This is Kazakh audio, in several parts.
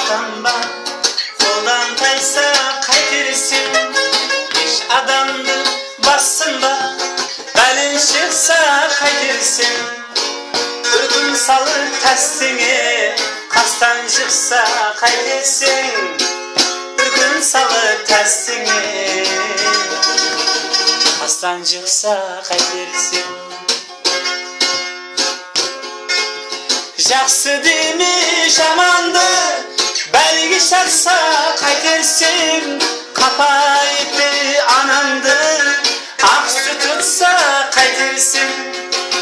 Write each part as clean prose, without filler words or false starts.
mақтанба, қолдан тайса қайтерсің, еш адамды басынба, бәлен шықса қайтерсің, бір күн салыр тәстіңе, қастан шықса қайтерсің, бір күн салыр тәстіңе, қастан шықса қайтерсің. Жақсы деме жаманды, бәлге шақса қайтерсің, қапайыпты анаңды, ақсы тұтса қайтерсің.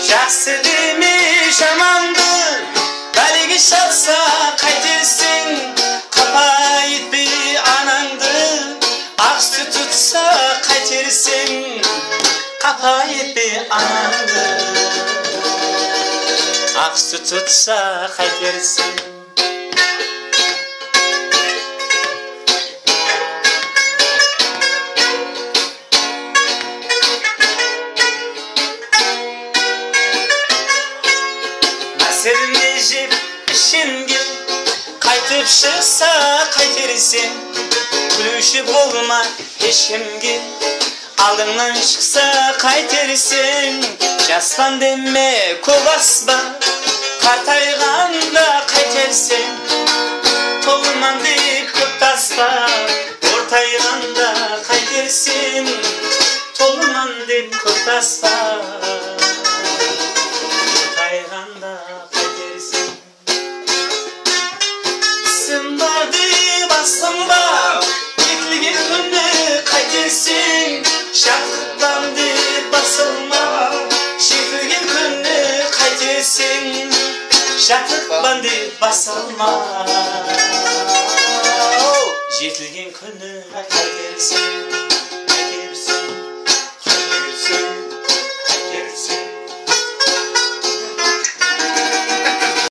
Жақсы деме жаманды, бәлге шақса қайтерсің, қапайыпты анаңды, ақсы тұтса қайтерсің, қапайыпты анаңды, ақсы тұтса қайтерсің. Мәселіне жеп ішінге қайтып шықса қайтерсің, күлуші болма ешкімге, алдыңнан шықса қайтерсің. Жаспан деме көп аспа, қартайғанда қайтерсің, толыман деп көп таспа, ортайғанда қайтерсің, толыман деп көп таспа, ортайғанда қайтерсің. Сынба деп асынба, етілген күні қайтерсің, шаттықтан деп басылма, жетілген күні қайтерсің, шаттықпан деп басылма, жетілген күні қайтерсің.